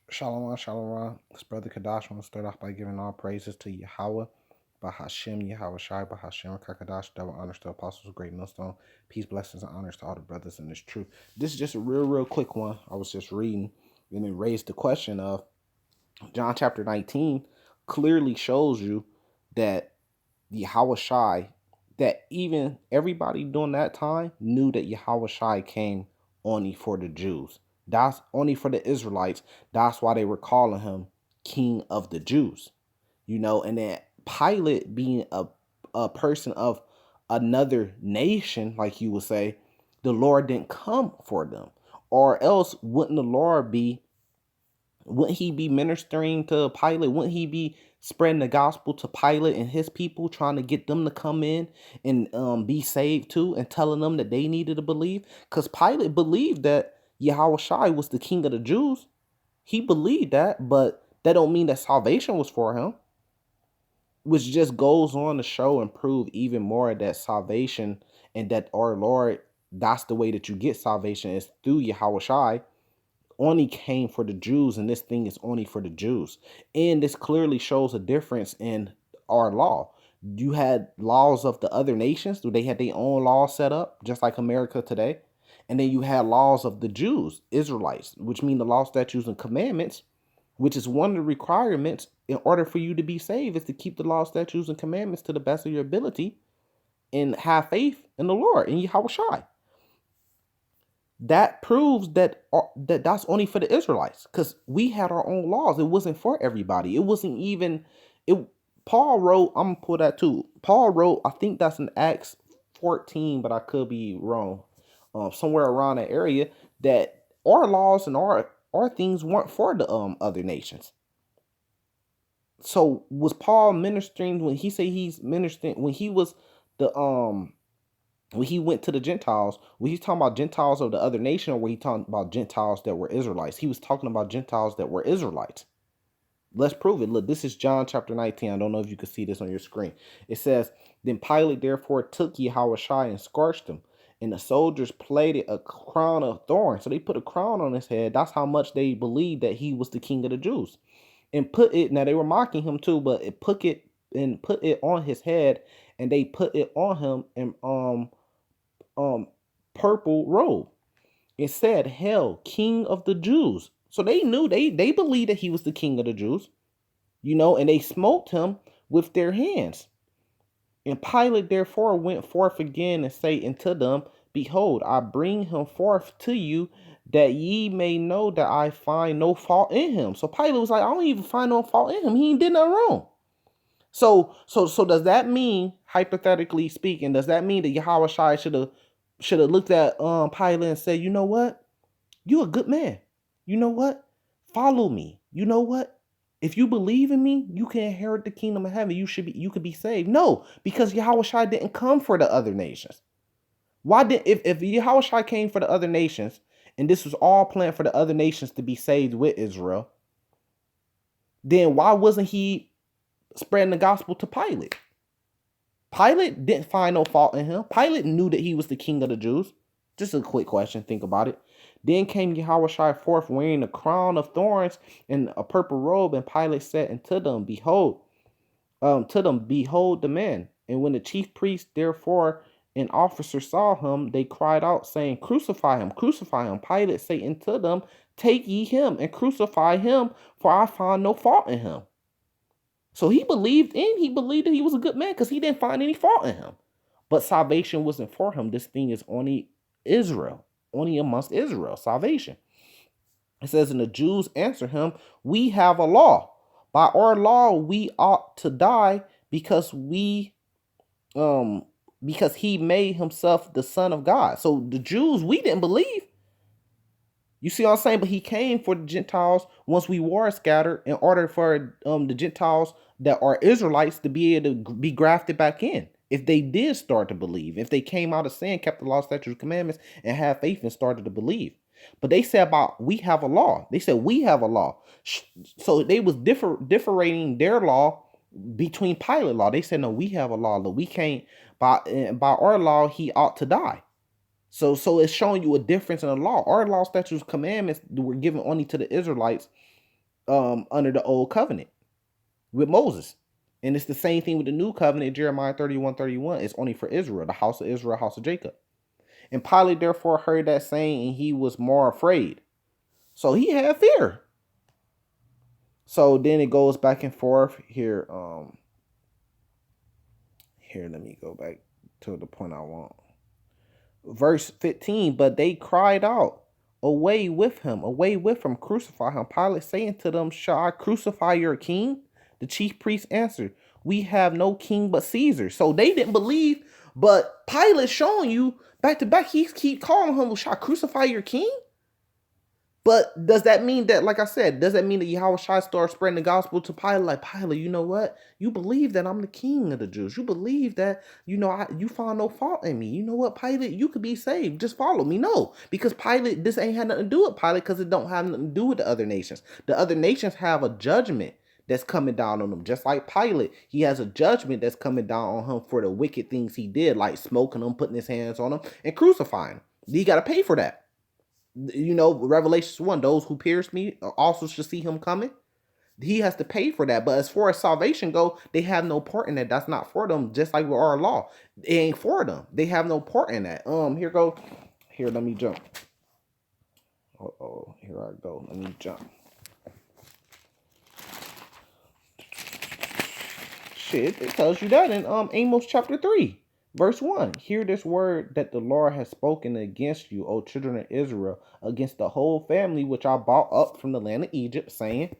Shalom, shalom. This brother Kadash want to start off by giving all praises to Yahweh, Bahashem, Yahawashi, Bahashem, Kakadash, double honors to apostles, great millstone. Peace, blessings, and honors to all the brothers in this truth. This is just a real quick one. I was just reading, and it raised the question of John chapter 19 clearly shows you that Yahawashi, that even everybody during that time knew that Yahawashi came only for the Jews. That's only for the Israelites. That's why they were calling him King of the Jews. And then Pilate being a person of another nation, like you would say, the Lord didn't come for them. Or else wouldn't he be ministering to Pilate? Wouldn't he be spreading the gospel to Pilate and his people, trying to get them to come in and be saved too, and telling them that they needed to believe? Because Pilate believed that Yahawashi was the king of the Jews. He believed that, but that don't mean that salvation was for him. Which just goes on to show and prove even more that salvation and that our Lord, that's the way that you get salvation, is through Yahawashi, only came for the Jews, and this thing is only for the Jews. And this clearly shows a difference in our law. You had laws of the other nations, they had their own laws set up, just like America today. And then you had laws of the Jews, Israelites, which mean the law, statutes, and commandments, which is one of the requirements in order for you to be saved, is to keep the law, statutes, and commandments to the best of your ability and have faith in the Lord, in Yahawashi. That proves that's only for the Israelites, because we had our own laws. It wasn't for everybody. It wasn't even it. Paul wrote, I'm gonna pull that too. Paul wrote, I think that's in Acts 14, but I could be wrong. Somewhere around that area, that our laws and our things weren't for the other nations. So was Paul ministering when he say he's ministering when he was the when he went to the Gentiles? Was he talking about Gentiles of the other nation, or were he talking about Gentiles that were Israelites? He was talking about Gentiles that were Israelites. Let's prove it. Look, this is John chapter 19. I don't know if you can see this on your screen. It says, Then Pilate therefore took Yahawashi and scourged him, and the soldiers plaited a crown of thorns. So they put a crown on his head. That's how much they believed that he was the king of the Jews. And put it, now they were mocking him too, but it put it on his head, and they put it on him in purple robe. It said, Hail, King of the Jews. So they knew, they believed that he was the king of the Jews, and they smote him with their hands. And Pilate therefore went forth again and said unto them, Behold, I bring him forth to you, that ye may know that I find no fault in him. So Pilate was like, I don't even find no fault in him. He ain't did nothing wrong. So does that mean, hypothetically speaking, does that mean that Yahawashi should have looked at Pilate and said, you know what? You a good man. You know what? Follow me. You know what? If you believe in me, you can inherit the kingdom of heaven. You could be saved. No, because Yahawashi didn't come for the other nations. Why did if Yahawashi came for the other nations, and this was all planned for the other nations to be saved with Israel, then why wasn't he spreading the gospel to Pilate? Pilate didn't find no fault in him. Pilate knew that he was the king of the Jews. Just a quick question, think about it. Then came Yahawashi forth wearing a crown of thorns and a purple robe, and Pilate said unto them, Behold, behold the man. And when the chief priests therefore and officers saw him, they cried out, saying, Crucify him, crucify him. Pilate said unto them, Take ye him and crucify him, for I find no fault in him. So he believed that he was a good man, because he didn't find any fault in him. But salvation wasn't for him. This thing is only Israel, only amongst Israel, salvation. It says, and the Jews answer him, We have a law. By our law, we ought to die, because he made himself the Son of God. So the Jews, we didn't believe. You see what I'm saying? But he came for the Gentiles once we were scattered, in order for the Gentiles that are Israelites to be able to be grafted back in. If they did start to believe, if they came out of sin, kept the law, statutes, commandments, and had faith and started to believe. But they said about we have a law. They said we have a law. So they was differing their law between Pilate law. They said, no, we have a law. Look, we can't, by our law, he ought to die. So it's showing you a difference in the law. Our law, statutes, commandments were given only to the Israelites, under the old covenant with Moses. And it's the same thing with the new covenant, Jeremiah 31:31. It's only for Israel, the house of Israel, house of Jacob. And Pilate therefore heard that saying, and he was more afraid. So he had fear. So then it goes back and forth here. Here, let me go back to the point I want. Verse 15, but they cried out, away with him, crucify him. Pilate saying to them, shall I crucify your king? The chief priests answered, we have no king but Caesar. So they didn't believe, but Pilate showing you back to back, he keep calling him, shall I crucify your king? But does that mean that, like I said, does that mean that Yahawashi starts spreading the gospel to Pilate? Like, Pilate, you know what? You believe that I'm the king of the Jews. You believe that, you find no fault in me. You know what, Pilate? You could be saved. Just follow me. No, because Pilate, this ain't had nothing to do with Pilate because it don't have nothing to do with the other nations. The other nations have a judgment that's coming down on them. Just like Pilate, he has a judgment that's coming down on him for the wicked things he did, like smoking them, putting his hands on them, and crucifying him. He got to pay for that. Revelations 1, those who pierced me also should see him coming. He has to pay for that. But as far as salvation go, they have no part in that. That's not for them. Just like with our law, it ain't for them. They have no part in that. Here, let me jump. Here I go. Let me jump. Shit, it tells you that in Amos chapter 3. Verse 1, hear this word that the Lord has spoken against you, O children of Israel, against the whole family which I brought up from the land of Egypt, saying,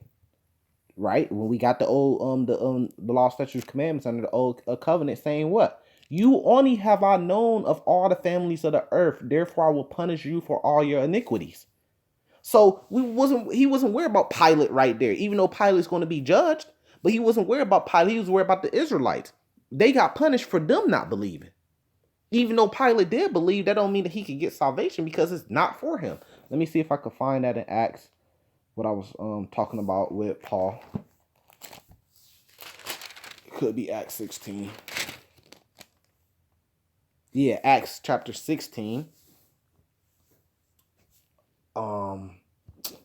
right, when we got the old, the law, statutes, commandments under the old covenant, saying what? You only have I known of all the families of the earth, therefore I will punish you for all your iniquities. So he wasn't worried about Pilate right there, even though Pilate's going to be judged, but he wasn't worried about Pilate, he was worried about the Israelites. They got punished for them not believing. Even though Pilate did believe, that don't mean that he could get salvation because it's not for him. Let me see if I could find that in Acts, what I was talking about with Paul. It could be Acts 16. Yeah, Acts chapter 16.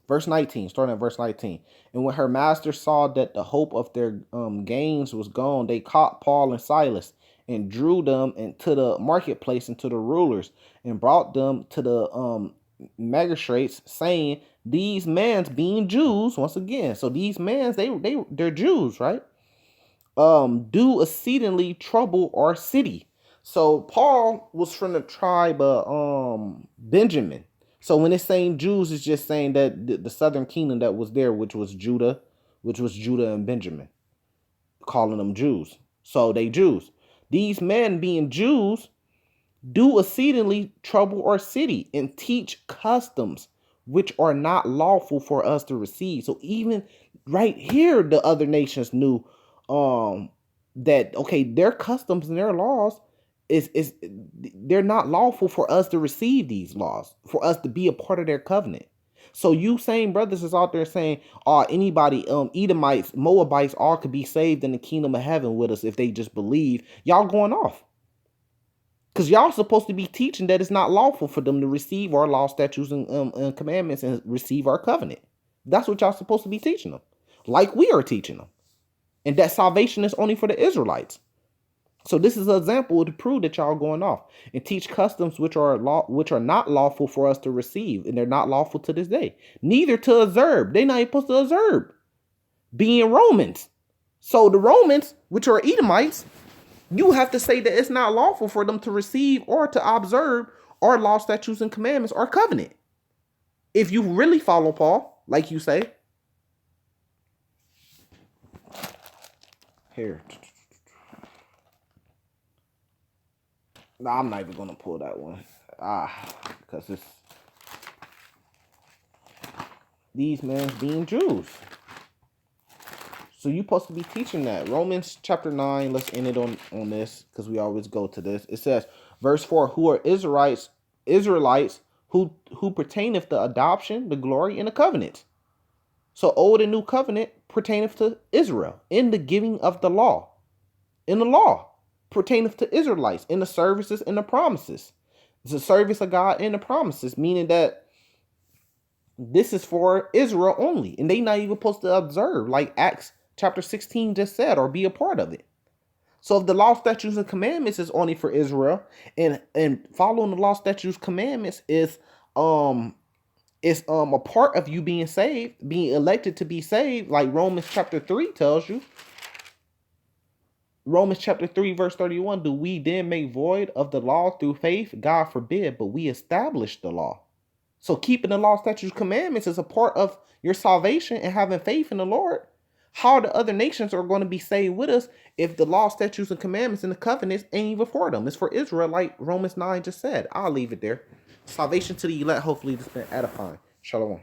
Verse 19, starting at verse 19. And when her master saw that the hope of their gains was gone, they caught Paul and Silas and drew them into the marketplace and to the rulers and brought them to the magistrates, saying, these mans being Jews, once again. So these mans, they're Jews, right? Do exceedingly trouble our city. So Paul was from the tribe of Benjamin. So when it's saying Jews, it's just saying that the southern kingdom that was there, which was Judah and Benjamin, calling them Jews. So they Jews. These men being Jews do exceedingly trouble our city and teach customs which are not lawful for us to receive. So even right here, the other nations knew that, okay, their customs and their laws is they're not lawful for us to receive these laws, for us to be a part of their covenant. So you same brothers is out there saying, anybody, Edomites, Moabites, all could be saved in the kingdom of heaven with us if they just believe. Y'all going off. Because y'all supposed to be teaching that it's not lawful for them to receive our law, statutes, and commandments and receive our covenant. That's what y'all supposed to be teaching them. Like we are teaching them. And that salvation is only for the Israelites. So this is an example to prove that y'all going off and teach customs which are not lawful for us to receive, and they're not lawful to this day. Neither to observe. They're not even supposed to observe. Being Romans. So the Romans, which are Edomites, you have to say that it's not lawful for them to receive or to observe our law, statutes, and commandments or covenant. If you really follow Paul, like you say. Here. No, I'm not even going to pull that one. Because it's these men being Jews. So you're supposed to be teaching that. Romans chapter 9, let's end it on this because we always go to this. It says, verse 4, who are Israelites who pertaineth to adoption, the glory, and the covenant. So old and new covenant pertaineth to Israel in the giving of the law. In the law pertaineth to Israelites in the services and the promises. It's the service of God and the promises, meaning that This is for Israel only, and they not even supposed to observe, like Acts chapter 16 just said, or be a part of it. So if the law, statutes, and commandments is only for Israel, and following the law, statutes, commandments is a part of you being saved, being elected to be saved, like Romans chapter 3 tells you. Romans chapter 3 verse 31, do we then make void of the law through faith? God forbid, but we establish the law. So keeping the law, statutes, commandments is a part of your salvation and having faith in the Lord. How the other nations are going to be saved with us if the law, statutes, and commandments and the covenants ain't even for them? It's for Israel, like Romans 9 just said. I'll leave it there. Salvation to the elect. Hopefully this has been edifying. Shalom.